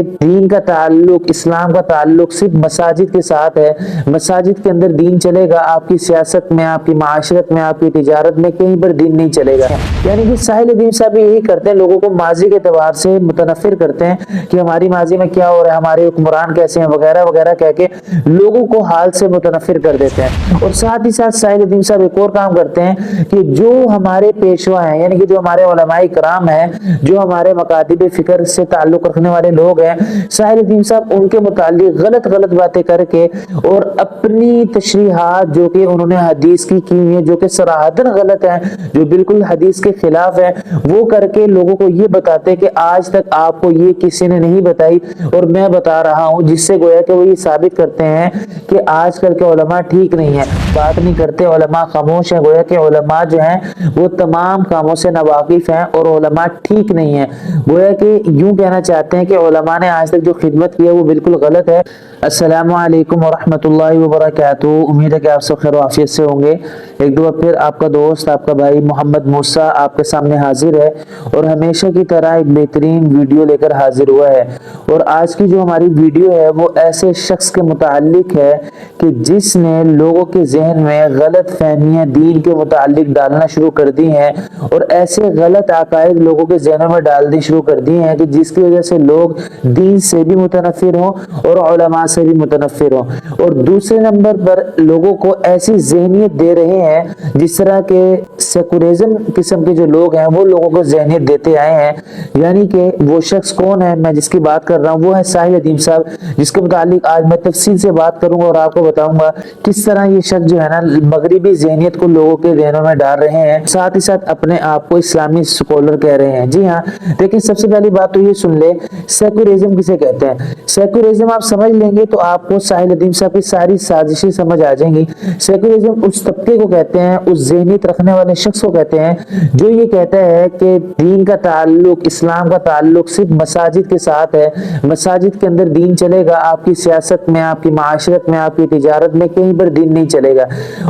دین کا تعلق، اسلام کا تعلق صرف مساجد کے ساتھ ہے، مساجد کے اندر دین چلے گا، آپ کی سیاست میں، آپ کی معاشرت میں، آپ کی تجارت میں کہیں پر دین نہیں چلے گا۔ یعنی کہ ساحل ادیم صاحب یہی کرتے ہیں، لوگوں کو ماضی کے اعتبار سے متنفر کرتے ہیں کہ ہماری ماضی میں کیا ہو رہا ہے، ہمارے حکمران کیسے ہیں وغیرہ وغیرہ کہہ کے لوگوں کو حال سے متنفر کر دیتے ہیں۔ اور ساتھ ہی ساتھ ساحل ادیم صاحب ایک اور کام کرتے ہیں کہ جو ہمارے پیشوا ہیں، یعنی کہ جو ہمارے علماء کرام ہیں، جو ہمارے مکاتب فکر سے تعلق رکھنے والے لوگ ہیں، ساحل ادیم صاحب ان کے متعلق غلط باتیں کر کے اور اپنی تشریحات جو کہ انہوں نے حدیث کی ہوئی ہیں، جو کہ صراحتاً غلط ہیں، جو بالکل حدیث کے خلاف ہے، وہ کر کے لوگوں کو یہ بتاتے ہیں کہ آج تک آپ کو یہ کسی نے نہیں بتائی اور میں بتا رہا ہوں، جس سے گویا کہ وہ یہ ثابت کرتے ہیں کہ آج کل کے علماء ٹھیک نہیں ہیں، بات نہیں کرتے، علماء خاموش ہیں، گویا کہ علماء جو ہیں وہ تمام کاموں سے ناواقف ہیں اور علماء ٹھیک نہیں ہیں، گویا کہ یوں کہنا چاہتے ہیں کہ علماء نے آج تک جو خدمت کی ہے وہ بالکل غلط ہے۔ السلام علیکم ورحمۃ اللہ وبرکاتہ، امید ہے کہ آپ سب خیر و عافیت سے ہوں گے۔ ایک دو بار پھر آپ کا دوست، آپ کا بھائی محمد موسیٰ آپ کے سامنے حاضر ہے اور ہمیشہ کی طرح ایک بہترین ویڈیو لے کر حاضر ہوا ہے۔ اور آج کی جو ہماری ویڈیو ہے وہ ایسے شخص کے متعلق ہے کہ جس نے لوگوں کے ذہن میں غلط فہمیاں دین کے متعلق ڈالنا شروع کر دی ہیں اور ایسے غلط عقائد لوگوں کے ذہنوں میں ڈالنی شروع کر دی ہیں کہ جس کی وجہ سے لوگ دین سے بھی متنفر ہوں اور علماء سے بھی متنفر ہوں، اور دوسرے نمبر پر لوگوں کو ایسی ذہنیت دے رہے ہیں جس طرح کے سیکولرزم قسم کے جو لوگ ہیں وہ لوگوں کو ذہنیت دیتے آئے ہیں۔ یعنی کہ وہ شخص کون ہے، میں جس کی بات کر رہا ہوں وہ ہے ساحل ادیم صاحب، جس کے متعلق آج میں تفصیل سے بات کروں گا اور آپ کو بتاؤں گا کس طرح یہ شخص جو ہے نا مغربی ذہنیت کو لوگوں کے ذہنوں میں ڈال رہے ہیں، ساتھ ہی ساتھ اپنے آپ کو اسلامی سکولر کہہ رہے ہیں۔ جی ہاں، لیکن سب سے پہلی بات تو یہ سن لے، سیکولرزم کسے کہتے ہیں؟ سیکولرزم آپ سمجھ لیں گے تو آپ کو ساحل ادیم صاحب کی ساری سازشیں سمجھ آ جائیں گی۔ سیکولرزم اس طبقے کو کہتے ہیں، اس ذہنیت رکھنے والے شخص کو کہتے ہیں جو یہ کہتا ہے کہ دین کا تعلق، اسلام کا تعلق صرف مساجد کے ساتھ ہے، مساجد کے اندر دین چلے گا، آپ کی سیاست میں، آپ کی معاشرت میں، آپ کی تجارت میں کہیں پر دین نہیں چلے گا۔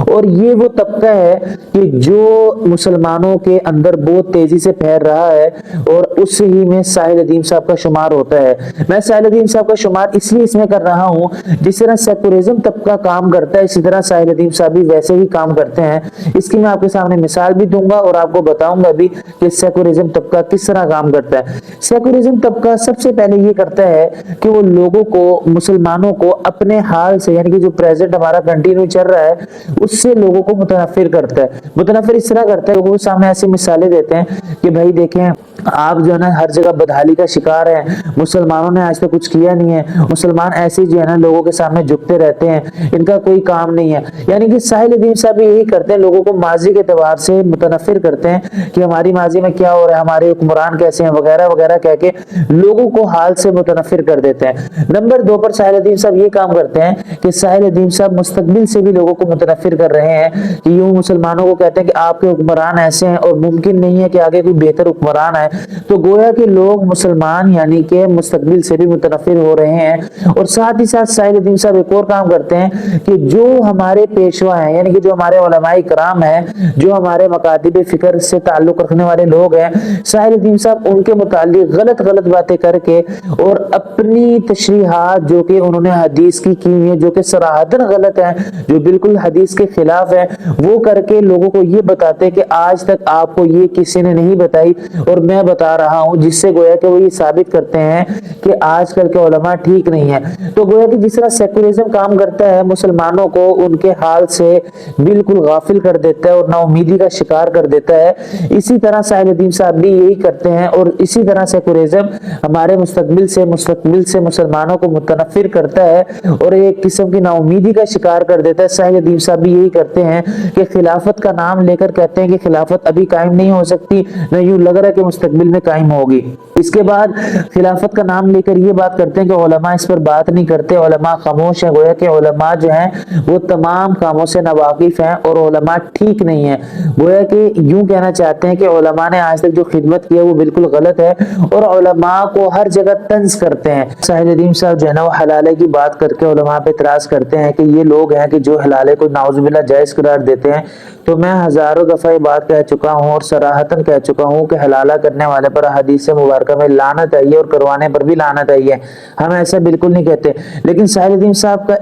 اور یہ وہ طبقہ ہے کہ جو مسلمانوں کے اندر بہت تیزی سے پھیل رہا ہے اور اس ہی میں ساحل ادیم صاحب کا شمار ہوتا ہے۔ میں ساحل ادیم صاحب کا شمار اس لیے اس میں کر رہا ہوں، جس طرح سیکولرزم طبقہ کام کرتا ہے اسی طرح ساحل ادیم صاحب بھی ویسے ہی کام کرتے ہیں۔ اس کی میں آپ کے سامنے مثال بھی دوں گا اور آپ کو بتاؤں گا بھی کہ سیکولرزم طبقہ کس طرح کام کرتا ہے۔ سیکولرزم طبقہ سب سے پہلے یہ کرتا ہے کہ وہ لوگوں کو، مسلمانوں کو اپنے حال سے، یعنی کہ جو پریزنٹ ہمارا کنٹینیو چل رہا ہے اس سے لوگوں کو متنفر کرتا ہے۔ متنفر اس طرح کرتا ہے، لوگوں کے سامنے ایسی مثالیں دیتے ہیں کہ بھائی دیکھیں آپ جو ہے نا ہر جگہ بدحالی کا شکار ہیں، مسلمانوں نے آج تک کچھ کیا نہیں ہے، مسلمان ایسے جو ہے نا لوگوں کے سامنے جھکتے رہتے ہیں، ان کا کوئی کام نہیں ہے۔ یعنی کہ ساحل ادیم صاحب یہی کرتے ہیں، لوگوں کو ماضی کے اعتبار سے متنفر کرتے ہیں کہ ہماری ماضی میں کیا ہو رہا ہے، ہمارے حکمران کیسے ہیں وغیرہ وغیرہ کہہ کے لوگوں کو حال سے متنفر کر دیتے ہیں۔ نمبر دو پر ساحل ادیم صاحب یہ کام کرتے ہیں کہ ساحل ادیم صاحب مستقبل سے بھی لوگوں کو متنفر کر رہے ہیں کہ یوں مسلمانوں کو کہتے ہیں کہ آپ کے حکمران ایسے ہیں اور ممکن نہیں ہے کہ آگے کوئی بہتر حکمران ہے، تو گویا کہ لوگ مسلمان یعنی کہ مستقبل سے بھی متنفر ہو رہے ہیں۔ اور ساتھ ہی ساتھ ساحل ادیم صاحب ایک اور کام کرتے ہیں کہ جو ہمارے پیشوا ہیں، یعنی کہ جو ہمارے علماء کرام ہیں، جو ہمارے مکاتب فکر سے تعلق رکھنے والے لوگ ہیں، ساحل ادیم صاحب ان کے متعلق غلط باتیں کر کے اور اپنی تشریحات جو کہ انہوں نے حدیث کی ہوئی ہیں، جو کہ صراحتاً غلط ہیں، جو بالکل حدیث کے خلاف ہے، وہ کر کے لوگوں کو یہ بتاتے کہ آج تک آپ کو یہ کسی نے نہیں بتائی اور میں بتا رہا ہوں، جس سے گویا کہ وہ یہ ثابت کرتے ہیں کہ آج کل کے علماء ٹھیک نہیں ہیں۔ تو گویا کہ جس طرح سیکولرزم کام کرتا ہے، مسلمانوں کو ان کے حال سے بالکل غافل کر دیتا ہے اور نا امیدی کا شکار کر دیتا ہے، اسی طرح ساحل ادیم صاحب بھی یہی کرتے ہیں۔ اور اسی طرح سیکولرزم ہمارے مستقبل سے مسلمانوں کو متنفر کرتا ہے اور ایک قسم کی نا امیدی کا شکار کر دیتا ہے۔ ساحل ادیم صاحب بھی یہی کرتے ہیں کہ خلافت کا نام لے کر کہتے ہیں کہ خلافت ابھی قائم نہیں ہو سکتی، نہ یوں لگ رہا ہے کہ مستقبل میں قائم ہوگی۔ اس کے بعد خلافت کا نام لے کر یہ بات کرتے ہیں کہ علماء اس پر بات نہیں کرتے، علماء خاموش ہیں، گویا کہ علماء جو ہیں وہ تمام کاموں سے ناواقف ہیں اور علماء ٹھیک نہیں ہیں۔ گویا کہ یوں کہنا چاہتے ہیں کہ علماء نے آج تک جو خدمت کی ہے وہ بالکل غلط ہے اور علماء کو ہر جگہ طنز کرتے ہیں۔ ساحل ندیم صاحب جو ہے نا وہ حلالے کی بات کر کے علماء پہ اعتراض کرتے ہیں کہ یہ لوگ ہیں کہ جو حلالے کو نعوذ باللہ جائز قرار دیتے ہیں۔ تو میں ہزاروں دفعہ یہ بات کہہ چکا ہوں اور صراحتاً کہہ چکا ہوں کہ حلالہ کرنے والے پر حدیث مبارکہ میں لعنت آئی ہے اور کروانے پر بھی لعنت آئی ہے، ہم ایسا بالکل نہیں کہتے۔ لیکن ساحل ندیم صاحب کا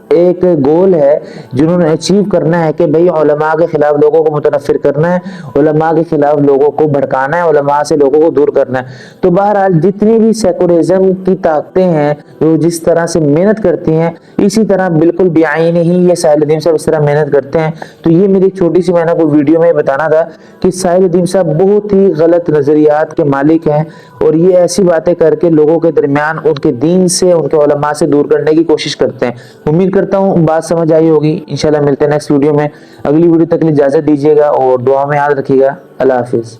ایک گول ہے جنہوں نے اچیو کرنا ہے کہ بھئی علماء کے خلاف لوگوں کو متنفر کرنا ہے، علماء کے خلاف لوگوں کو بھڑکانا ہے، علماء سے لوگوں کو دور کرنا ہے۔ تو بہرحال جتنی بھی سیکولرزم کی طاقتیں ہیں وہ جس طرح سے محنت کرتی ہیں، اسی طرح بالکل بعین ہی یہ ساحل ندیم صاحب اس طرح محنت کرتے ہیں۔ تو یہ میری چھوٹی سی میں نے کوئی ویڈیو میں بتانا تھا کہ ساحل ندیم صاحب بہت ہی غلط نظریات کے مالک ہیں اور یہ ایسی باتیں کر کے لوگوں کے درمیان ان کے دین سے، ان کے علماء سے دور کرنے کی کوشش کرتے ہیں۔ امید کرتا ہوں بات سمجھ آئی ہوگی۔ انشاءاللہ ملتے ہیں نیکسٹ ویڈیو میں۔ اگلی ویڈیو تک اجازت دیجیے گا اور دعا میں یاد رکھیے گا۔ اللہ حافظ۔